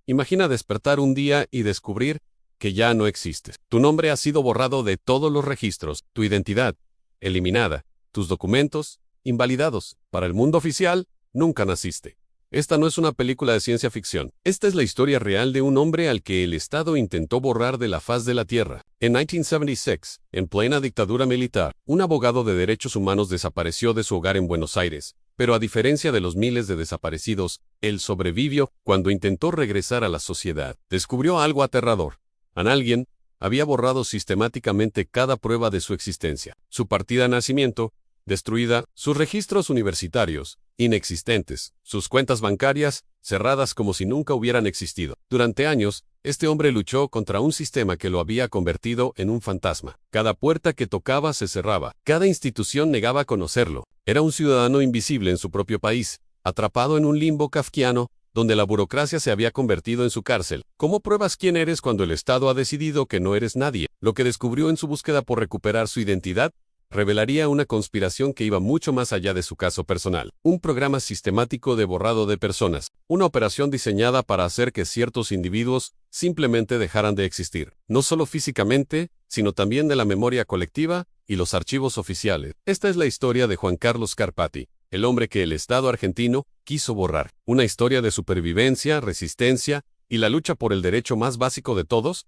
Imagina despertar un día y descubrir que ya no existes. Tu nombre ha sido borrado de todos los registros, tu identidad eliminada, tus documentos invalidados. Para el mundo oficial, nunca naciste. Esta no es una película de ciencia ficción. Esta es la historia real de un hombre al que el Estado intentó borrar de la faz de la tierra. En 1976, en plena dictadura militar, un abogado de derechos humanos desapareció de su hogar en Buenos Aires. Pero a diferencia de los miles de desaparecidos, él sobrevivió cuando intentó regresar a la sociedad. Descubrió algo aterrador. Alguien había borrado sistemáticamente cada prueba de su existencia. Su partida de nacimiento, destruida, sus registros universitarios, inexistentes, sus cuentas bancarias, cerradas como si nunca hubieran existido. Durante años, este hombre luchó contra un sistema que lo había convertido en un fantasma. Cada puerta que tocaba se cerraba, cada institución negaba conocerlo. Era un ciudadano invisible en su propio país, atrapado en un limbo kafkiano, donde la burocracia se había convertido en su cárcel. ¿Cómo pruebas quién eres cuando el Estado ha decidido que no eres nadie? Lo que descubrió en su búsqueda por recuperar su identidad revelaría una conspiración que iba mucho más allá de su caso personal. Un programa sistemático de borrado de personas. Una operación diseñada para hacer que ciertos individuos simplemente dejaran de existir. No solo físicamente, sino también de la memoria colectiva y los archivos oficiales. Esta es la historia de Juan Carlos Scarpati, el hombre que el Estado argentino quiso borrar. Una historia de supervivencia, resistencia y la lucha por el derecho más básico de todos,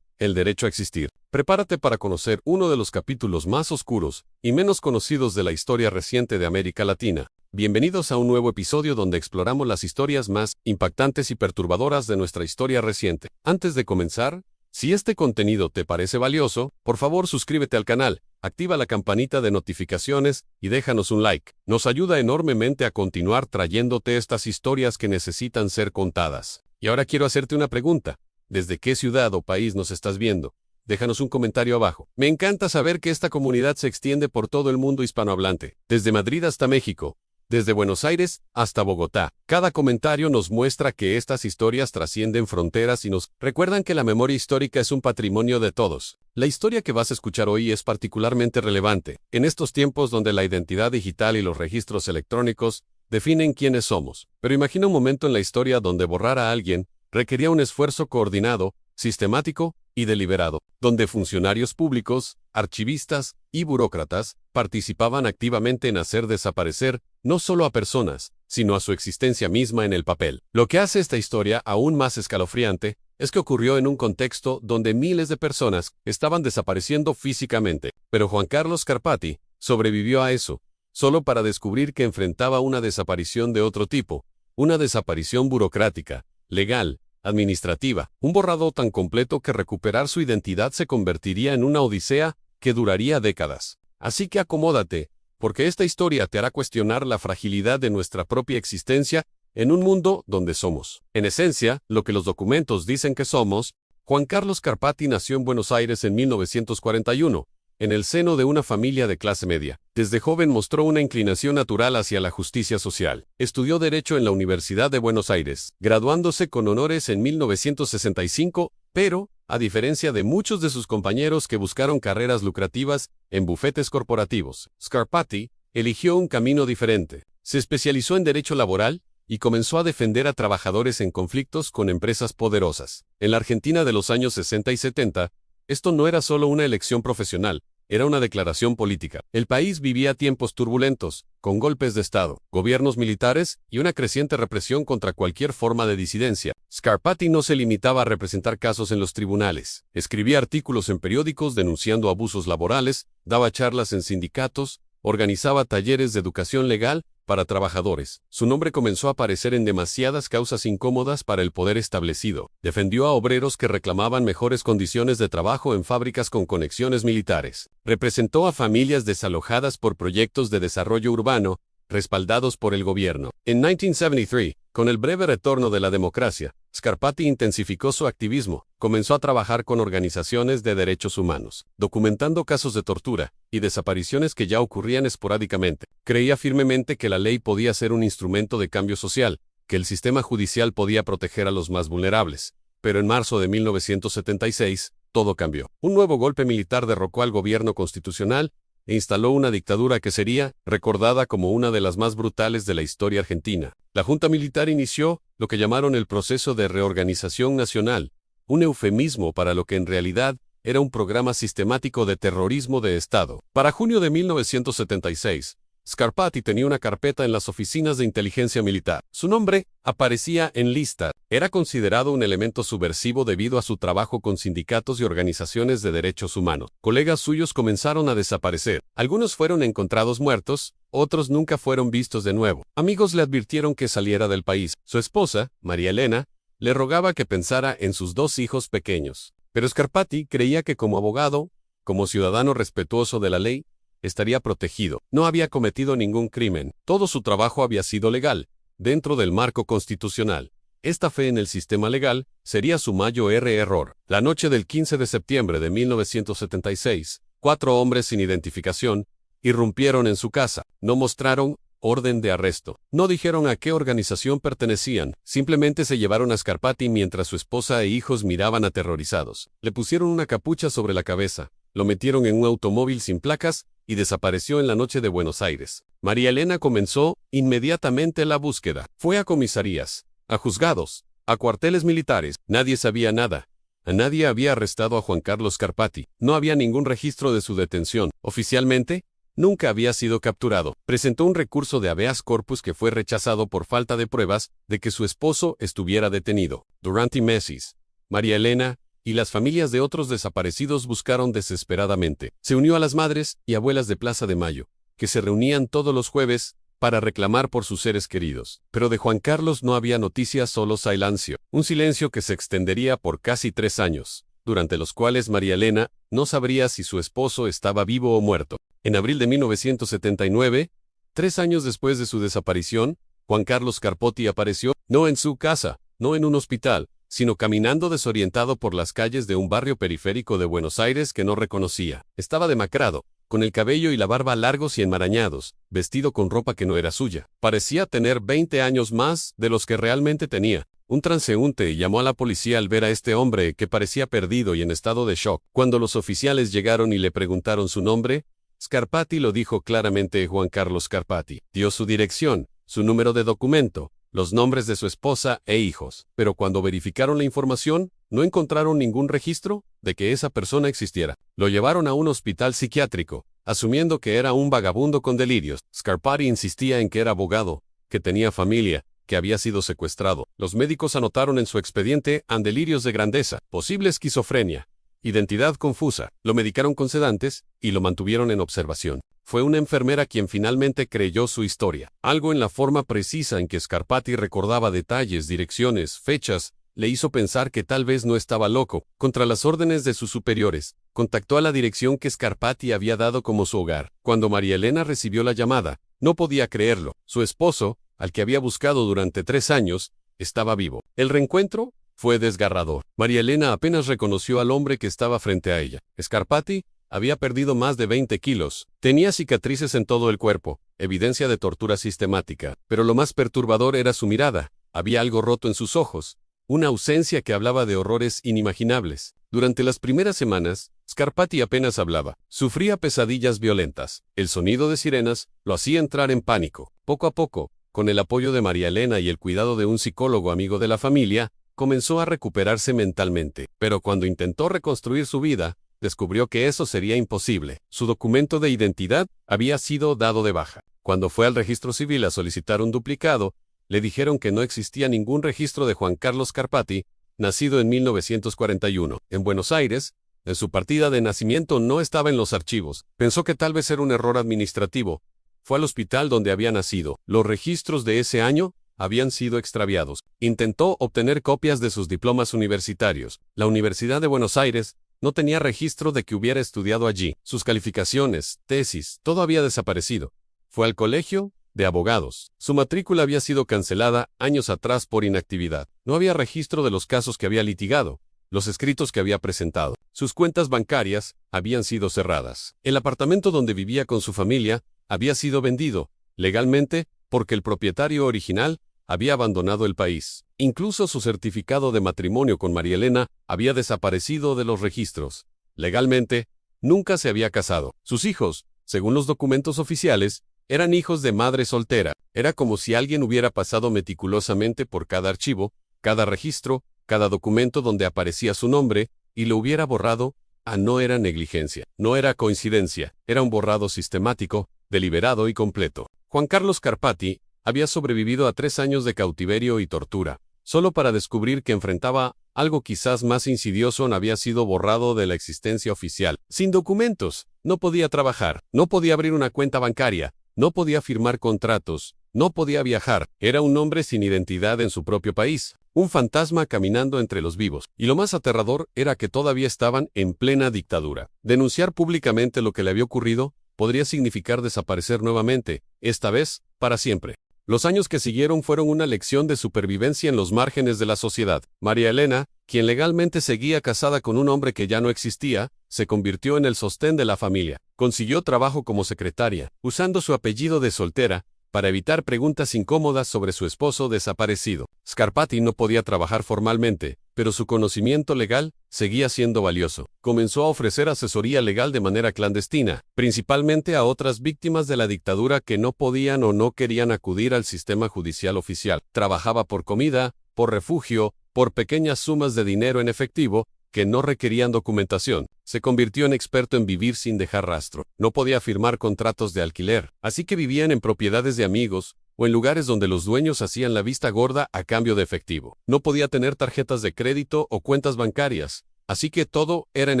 el derecho a existir. Prepárate para conocer uno de los capítulos más oscuros y menos conocidos de la historia reciente de América Latina. Bienvenidos a un nuevo episodio donde exploramos las historias más impactantes y perturbadoras de nuestra historia reciente. Antes de comenzar, si este contenido te parece valioso, por favor suscríbete al canal, activa la campanita de notificaciones y déjanos un like. Nos ayuda enormemente a continuar trayéndote estas historias que necesitan ser contadas. Y ahora quiero hacerte una pregunta. ¿Desde qué ciudad o país nos estás viendo? Déjanos un comentario abajo. Me encanta saber que esta comunidad se extiende por todo el mundo hispanohablante, desde Madrid hasta México, desde Buenos Aires hasta Bogotá. Cada comentario nos muestra que estas historias trascienden fronteras y nos recuerdan que la memoria histórica es un patrimonio de todos. La historia que vas a escuchar hoy es particularmente relevante, en estos tiempos donde la identidad digital y los registros electrónicos definen quiénes somos. Pero imagina un momento en la historia donde borrar a alguien requería un esfuerzo coordinado, sistemático y deliberado, donde funcionarios públicos, archivistas y burócratas participaban activamente en hacer desaparecer no solo a personas, sino a su existencia misma en el papel. Lo que hace esta historia aún más escalofriante es que ocurrió en un contexto donde miles de personas estaban desapareciendo físicamente. Pero Juan Carlos Scarpati sobrevivió a eso, solo para descubrir que enfrentaba una desaparición de otro tipo, una desaparición burocrática, legal, administrativa, un borrado tan completo que recuperar su identidad se convertiría en una odisea que duraría décadas. Así que acomódate, porque esta historia te hará cuestionar la fragilidad de nuestra propia existencia en un mundo donde somos, en esencia, lo que los documentos dicen que somos. Juan Carlos Scarpati nació en Buenos Aires en 1941, en el seno de una familia de clase media. Desde joven mostró una inclinación natural hacia la justicia social. Estudió Derecho en la Universidad de Buenos Aires, graduándose con honores en 1965, pero, a diferencia de muchos de sus compañeros que buscaron carreras lucrativas en bufetes corporativos, Scarpati eligió un camino diferente. Se especializó en Derecho Laboral y comenzó a defender a trabajadores en conflictos con empresas poderosas. En la Argentina de los años 60 y 70, esto no era solo una elección profesional, era una declaración política. El país vivía tiempos turbulentos, con golpes de Estado, gobiernos militares y una creciente represión contra cualquier forma de disidencia. Scarpati no se limitaba a representar casos en los tribunales. Escribía artículos en periódicos denunciando abusos laborales, daba charlas en sindicatos, organizaba talleres de educación legal para trabajadores. Su nombre comenzó a aparecer en demasiadas causas incómodas para el poder establecido. Defendió a obreros que reclamaban mejores condiciones de trabajo en fábricas con conexiones militares. Representó a familias desalojadas por proyectos de desarrollo urbano, respaldados por el gobierno. En 1973, con el breve retorno de la democracia, Scarpati intensificó su activismo. Comenzó a trabajar con organizaciones de derechos humanos, documentando casos de tortura y desapariciones que ya ocurrían esporádicamente. Creía firmemente que la ley podía ser un instrumento de cambio social, que el sistema judicial podía proteger a los más vulnerables. Pero en marzo de 1976, todo cambió. Un nuevo golpe militar derrocó al gobierno constitucional e instaló una dictadura que sería recordada como una de las más brutales de la historia argentina. La Junta Militar inició lo que llamaron el proceso de reorganización nacional, un eufemismo para lo que en realidad era un programa sistemático de terrorismo de Estado. Para junio de 1976, Scarpati tenía una carpeta en las oficinas de inteligencia militar. Su nombre aparecía en lista. Era considerado un elemento subversivo debido a su trabajo con sindicatos y organizaciones de derechos humanos. Colegas suyos comenzaron a desaparecer. Algunos fueron encontrados muertos, otros nunca fueron vistos de nuevo. Amigos le advirtieron que saliera del país. Su esposa, María Elena, le rogaba que pensara en sus 2 hijos pequeños. Pero Scarpati creía que como abogado, como ciudadano respetuoso de la ley, estaría protegido. No había cometido ningún crimen. Todo su trabajo había sido legal, dentro del marco constitucional. Esta fe en el sistema legal sería su mayor error. La noche del 15 de septiembre de 1976, 4 hombres sin identificación irrumpieron en su casa. No mostraron orden de arresto. No dijeron a qué organización pertenecían. Simplemente se llevaron a Scarpati mientras su esposa e hijos miraban aterrorizados. Le pusieron una capucha sobre la cabeza, lo metieron en un automóvil sin placas y desapareció en la noche de Buenos Aires. María Elena comenzó inmediatamente la búsqueda. Fue a comisarías, a juzgados, a cuarteles militares. Nadie sabía nada. A nadie había arrestado a Juan Carlos Scarpati. No había ningún registro de su detención. Oficialmente, nunca había sido capturado. Presentó un recurso de habeas corpus que fue rechazado por falta de pruebas de que su esposo estuviera detenido. Durante meses, María Elena y las familias de otros desaparecidos buscaron desesperadamente. Se unió a las madres y abuelas de Plaza de Mayo, que se reunían todos los jueves para reclamar por sus seres queridos. Pero de Juan Carlos no había noticias, solo silencio. Un silencio que se extendería por casi 3 años, durante los cuales María Elena no sabría si su esposo estaba vivo o muerto. En abril de 1979, 3 años después de su desaparición, Juan Carlos Scarpati apareció, no en su casa, no en un hospital, sino caminando desorientado por las calles de un barrio periférico de Buenos Aires que no reconocía. Estaba demacrado, con el cabello y la barba largos y enmarañados, vestido con ropa que no era suya. Parecía tener 20 años más de los que realmente tenía. Un transeúnte llamó a la policía al ver a este hombre que parecía perdido y en estado de shock. Cuando los oficiales llegaron y le preguntaron su nombre, Scarpati lo dijo claramente: Juan Carlos Scarpati. Dio su dirección, su número de documento, los nombres de su esposa e hijos. Pero cuando verificaron la información, no encontraron ningún registro de que esa persona existiera. Lo llevaron a un hospital psiquiátrico, asumiendo que era un vagabundo con delirios. Scarpati insistía en que era abogado, que tenía familia, que había sido secuestrado. Los médicos anotaron en su expediente delirios de grandeza, posible esquizofrenia, identidad confusa. Lo medicaron con sedantes y lo mantuvieron en observación. Fue una enfermera quien finalmente creyó su historia. Algo en la forma precisa en que Scarpati recordaba detalles, direcciones, fechas, le hizo pensar que tal vez no estaba loco. Contra las órdenes de sus superiores, contactó a la dirección que Scarpati había dado como su hogar. Cuando María Elena recibió la llamada, no podía creerlo. Su esposo, al que había buscado durante 3 años, estaba vivo. El reencuentro fue desgarrador. María Elena apenas reconoció al hombre que estaba frente a ella. Scarpati había perdido más de 20 kilos. Tenía cicatrices en todo el cuerpo, evidencia de tortura sistemática. Pero lo más perturbador era su mirada. Había algo roto en sus ojos, una ausencia que hablaba de horrores inimaginables. Durante las primeras semanas, Scarpati apenas hablaba. Sufría pesadillas violentas. El sonido de sirenas lo hacía entrar en pánico. Poco a poco, con el apoyo de María Elena y el cuidado de un psicólogo amigo de la familia, comenzó a recuperarse mentalmente. Pero cuando intentó reconstruir su vida, descubrió que eso sería imposible. Su documento de identidad había sido dado de baja. Cuando fue al registro civil a solicitar un duplicado, le dijeron que no existía ningún registro de Juan Carlos Scarpati, nacido en 1941, en Buenos Aires. En su partida de nacimiento no estaba en los archivos. Pensó que tal vez era un error administrativo. Fue al hospital donde había nacido. Los registros de ese año habían sido extraviados. Intentó obtener copias de sus diplomas universitarios. La Universidad de Buenos Aires no tenía registro de que hubiera estudiado allí. Sus calificaciones, tesis, todo había desaparecido. Fue al colegio de abogados. Su matrícula había sido cancelada años atrás por inactividad. No había registro de los casos que había litigado, los escritos que había presentado. Sus cuentas bancarias habían sido cerradas. El apartamento donde vivía con su familia había sido vendido, legalmente, porque el propietario original había abandonado el país. Incluso su certificado de matrimonio con María Elena había desaparecido de los registros. Legalmente, nunca se había casado. Sus hijos Según los documentos oficiales, eran hijos de madre soltera. Era como si alguien hubiera pasado meticulosamente por cada archivo, cada registro, cada documento donde aparecía su nombre, y lo hubiera borrado. No era negligencia, no era coincidencia, era un borrado sistemático, deliberado y completo. Juan Carlos Scarpati había sobrevivido a 3 años de cautiverio y tortura, solo para descubrir que enfrentaba algo quizás más insidioso. No había sido borrado de la existencia oficial. Sin documentos, no podía trabajar, no podía abrir una cuenta bancaria, no podía firmar contratos, no podía viajar. Era un hombre sin identidad en su propio país, un fantasma caminando entre los vivos. Y lo más aterrador era que todavía estaban en plena dictadura. Denunciar públicamente lo que le había ocurrido podría significar desaparecer nuevamente, esta vez, para siempre. Los años que siguieron fueron una lección de supervivencia en los márgenes de la sociedad. María Elena, quien legalmente seguía casada con un hombre que ya no existía, se convirtió en el sostén de la familia. Consiguió trabajo como secretaria, usando su apellido de soltera, para evitar preguntas incómodas sobre su esposo desaparecido. Scarpati no podía trabajar formalmente, pero su conocimiento legal seguía siendo valioso. Comenzó a ofrecer asesoría legal de manera clandestina, principalmente a otras víctimas de la dictadura que no podían o no querían acudir al sistema judicial oficial. Trabajaba por comida, por refugio, por pequeñas sumas de dinero en efectivo, que no requerían documentación. Se convirtió en experto en vivir sin dejar rastro. No podía firmar contratos de alquiler, así que vivían en propiedades de amigos o en lugares donde los dueños hacían la vista gorda a cambio de efectivo. No podía tener tarjetas de crédito o cuentas bancarias, así que todo era en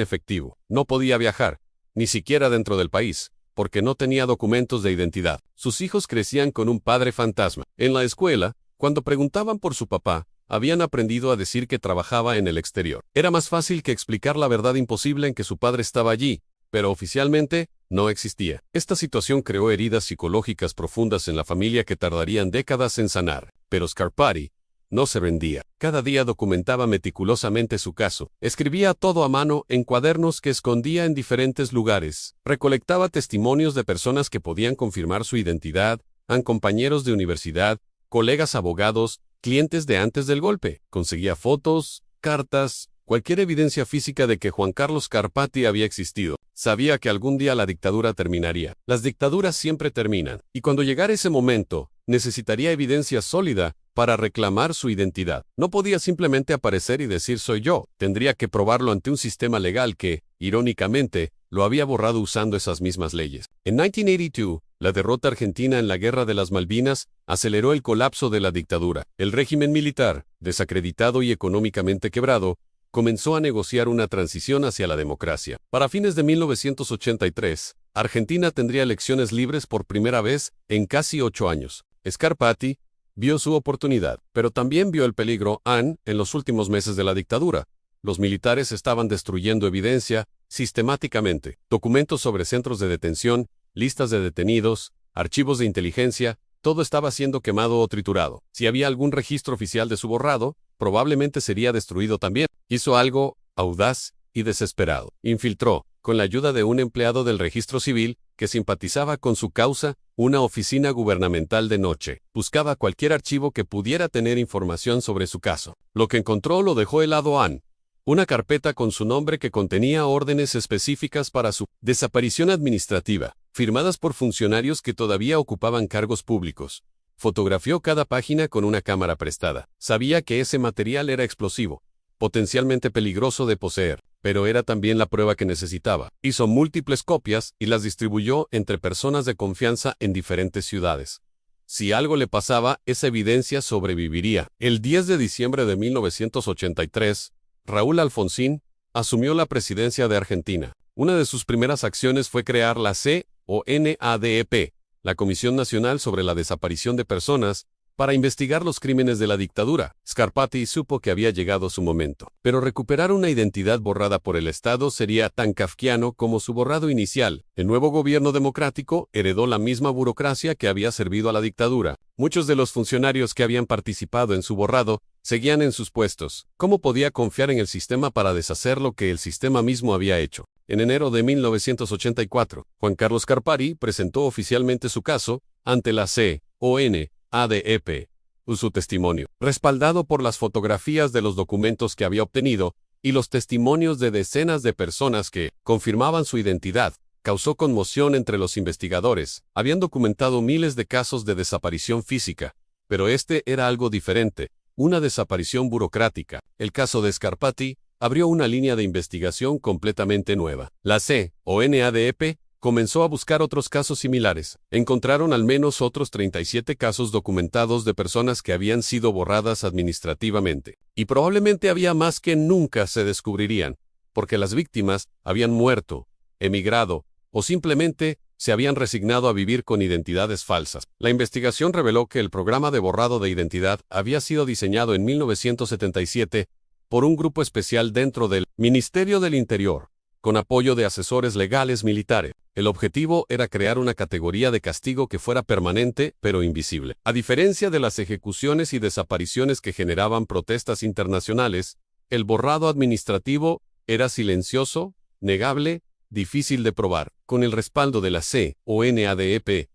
efectivo. No podía viajar, ni siquiera dentro del país, porque no tenía documentos de identidad. Sus hijos crecían con un padre fantasma. En la escuela, cuando preguntaban por su papá, habían aprendido a decir que trabajaba en el exterior. Era más fácil que explicar la verdad imposible en que su padre estaba allí, pero oficialmente no existía. Esta situación creó heridas psicológicas profundas en la familia que tardarían décadas en sanar. Pero Scarpati no se rendía. Cada día documentaba meticulosamente su caso. Escribía todo a mano en cuadernos que escondía en diferentes lugares. Recolectaba testimonios de personas que podían confirmar su identidad, compañeros de universidad, colegas abogados, clientes de antes del golpe. Conseguía fotos, cartas, cualquier evidencia física de que Juan Carlos Scarpati había existido. Sabía que algún día la dictadura terminaría. Las dictaduras siempre terminan, y cuando llegara ese momento, necesitaría evidencia sólida para reclamar su identidad. No podía simplemente aparecer y decir soy yo. Tendría que probarlo ante un sistema legal que, irónicamente, lo había borrado usando esas mismas leyes. En 1982, la derrota argentina en la Guerra de las Malvinas aceleró el colapso de la dictadura. El régimen militar, desacreditado y económicamente quebrado, comenzó a negociar una transición hacia la democracia. Para fines de 1983, Argentina tendría elecciones libres por primera vez en casi 8 años. Scarpati vio su oportunidad, pero también vio el peligro en los últimos meses de la dictadura. Los militares estaban destruyendo evidencia sistemáticamente, documentos sobre centros de detención, listas de detenidos, archivos de inteligencia, todo estaba siendo quemado o triturado. Si había algún registro oficial de su borrado, probablemente sería destruido también. Hizo algo audaz y desesperado. Infiltró, con la ayuda de un empleado del registro civil que simpatizaba con su causa, una oficina gubernamental de noche. Buscaba cualquier archivo que pudiera tener información sobre su caso. Lo que encontró lo dejó helado. Una carpeta con su nombre que contenía órdenes específicas para su desaparición administrativa, firmadas por funcionarios que todavía ocupaban cargos públicos. Fotografió cada página con una cámara prestada. Sabía que ese material era explosivo, potencialmente peligroso de poseer, pero era también la prueba que necesitaba. Hizo múltiples copias y las distribuyó entre personas de confianza en diferentes ciudades. Si algo le pasaba, esa evidencia sobreviviría. El 10 de diciembre de 1983, Raúl Alfonsín asumió la presidencia de Argentina. Una de sus primeras acciones fue crear la CONADEP, la Comisión Nacional sobre la Desaparición de Personas, para investigar los crímenes de la dictadura. Scarpati supo que había llegado su momento. Pero recuperar una identidad borrada por el Estado sería tan kafkiano como su borrado inicial. El nuevo gobierno democrático heredó la misma burocracia que había servido a la dictadura. Muchos de los funcionarios que habían participado en su borrado seguían en sus puestos. ¿Cómo podía confiar en el sistema para deshacer lo que el sistema mismo había hecho? En enero de 1984, Juan Carlos Scarpati presentó oficialmente su caso ante la CONADEP. Su testimonio, respaldado por las fotografías de los documentos que había obtenido y los testimonios de decenas de personas que confirmaban su identidad, causó conmoción entre los investigadores. Habían documentado miles de casos de desaparición física, pero este era algo diferente, una desaparición burocrática. El caso de Scarpati abrió una línea de investigación completamente nueva. La CONADEP comenzó a buscar otros casos similares. Encontraron al menos otros 37 casos documentados de personas que habían sido borradas administrativamente. Y probablemente había más que nunca se descubrirían, porque las víctimas habían muerto, emigrado, o simplemente se habían resignado a vivir con identidades falsas. La investigación reveló que el programa de borrado de identidad había sido diseñado en 1977 por un grupo especial dentro del Ministerio del Interior, con apoyo de asesores legales militares. El objetivo era crear una categoría de castigo que fuera permanente, pero invisible. A diferencia de las ejecuciones y desapariciones que generaban protestas internacionales, el borrado administrativo era silencioso, negable, difícil de probar. Con el respaldo de la CONADEP,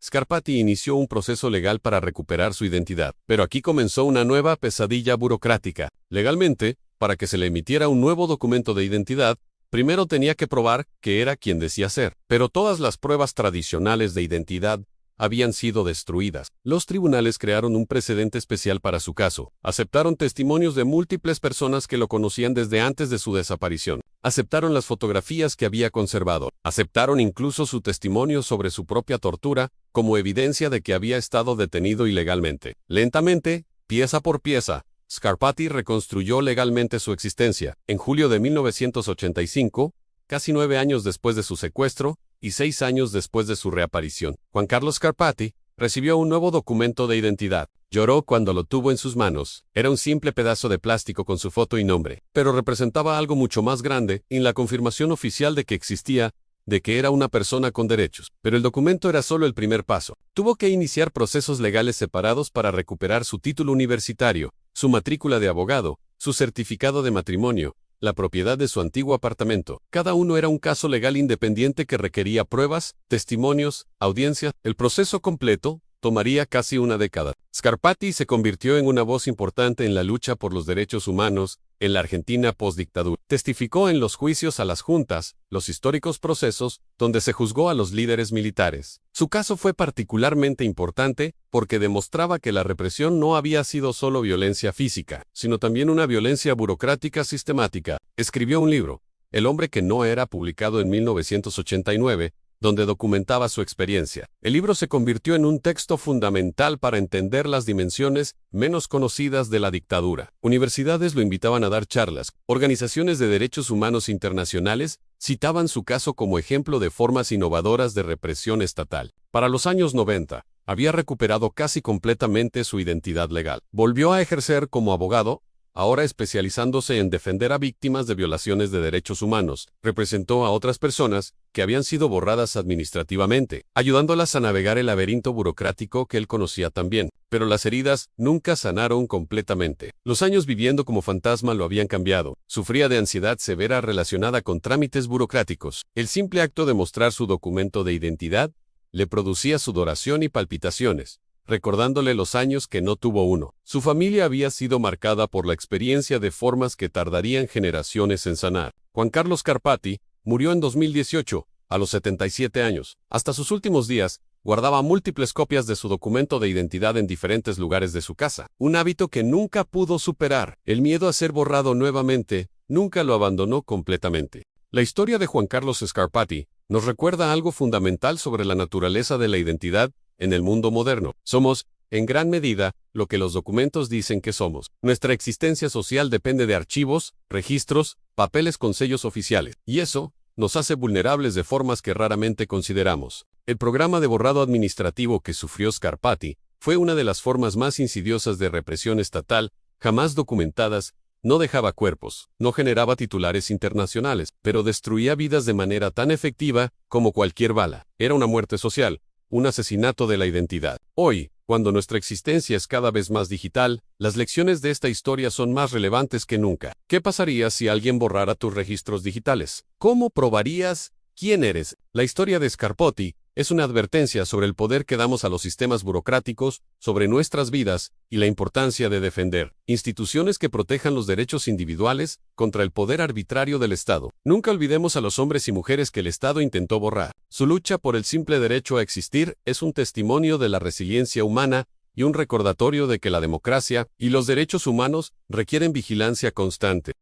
Scarpati inició un proceso legal para recuperar su identidad. Pero aquí comenzó una nueva pesadilla burocrática. Legalmente, para que se le emitiera un nuevo documento de identidad, primero tenía que probar que era quien decía ser. Pero todas las pruebas tradicionales de identidad habían sido destruidas. Los tribunales crearon un precedente especial para su caso. Aceptaron testimonios de múltiples personas que lo conocían desde antes de su desaparición. Aceptaron las fotografías que había conservado. Aceptaron incluso su testimonio sobre su propia tortura como evidencia de que había estado detenido ilegalmente. Lentamente, pieza por pieza, Scarpati reconstruyó legalmente su existencia. En julio de 1985, casi 9 años después de su secuestro y 6 años después de su reaparición, Juan Carlos Scarpati recibió un nuevo documento de identidad. Lloró cuando lo tuvo en sus manos. Era un simple pedazo de plástico con su foto y nombre, pero representaba algo mucho más grande, y la confirmación oficial de que existía, de que era una persona con derechos. Pero el documento era solo el primer paso. Tuvo que iniciar procesos legales separados para recuperar su título universitario, su matrícula de abogado, su certificado de matrimonio, la propiedad de su antiguo apartamento. Cada uno era un caso legal independiente que requería pruebas, testimonios, audiencias. El proceso completo tomaría casi una década. Scarpati se convirtió en una voz importante en la lucha por los derechos humanos en la Argentina postdictadura. Testificó en los juicios a las juntas, los históricos procesos, donde se juzgó a los líderes militares. Su caso fue particularmente importante porque demostraba que la represión no había sido solo violencia física, sino también una violencia burocrática sistemática. Escribió un libro, El hombre que no era, publicado en 1989, donde documentaba su experiencia. El libro se convirtió en un texto fundamental para entender las dimensiones menos conocidas de la dictadura. Universidades lo invitaban a dar charlas. Organizaciones de derechos humanos internacionales citaban su caso como ejemplo de formas innovadoras de represión estatal. Para los años 90, había recuperado casi completamente su identidad legal. Volvió a ejercer como abogado, ahora especializándose en defender a víctimas de violaciones de derechos humanos. Representó a otras personas que habían sido borradas administrativamente, ayudándolas a navegar el laberinto burocrático que él conocía también. Pero las heridas nunca sanaron completamente. Los años viviendo como fantasma lo habían cambiado. Sufría de ansiedad severa relacionada con trámites burocráticos. El simple acto de mostrar su documento de identidad le producía sudoración y palpitaciones, recordándole los años que no tuvo uno. Su familia había sido marcada por la experiencia de formas que tardarían generaciones en sanar. Juan Carlos Scarpati murió en 2018, a los 77 años. Hasta sus últimos días, guardaba múltiples copias de su documento de identidad en diferentes lugares de su casa. Un hábito que nunca pudo superar. El miedo a ser borrado nuevamente nunca lo abandonó completamente. La historia de Juan Carlos Scarpati nos recuerda algo fundamental sobre la naturaleza de la identidad en el mundo moderno. Somos, en gran medida, lo que los documentos dicen que somos. Nuestra existencia social depende de archivos, registros, papeles con sellos oficiales. Y eso nos hace vulnerables de formas que raramente consideramos. El programa de borrado administrativo que sufrió Scarpati fue una de las formas más insidiosas de represión estatal jamás documentadas. No dejaba cuerpos, no generaba titulares internacionales, pero destruía vidas de manera tan efectiva como cualquier bala. Era una muerte social, un asesinato de la identidad. Hoy, cuando nuestra existencia es cada vez más digital, las lecciones de esta historia son más relevantes que nunca. ¿Qué pasaría si alguien borrara tus registros digitales? ¿Cómo probarías quién eres? La historia de Scarpati Es una advertencia sobre el poder que damos a los sistemas burocráticos, sobre nuestras vidas y la importancia de defender instituciones que protejan los derechos individuales contra el poder arbitrario del Estado. Nunca olvidemos a los hombres y mujeres que el Estado intentó borrar. Su lucha por el simple derecho a existir es un testimonio de la resiliencia humana y un recordatorio de que la democracia y los derechos humanos requieren vigilancia constante.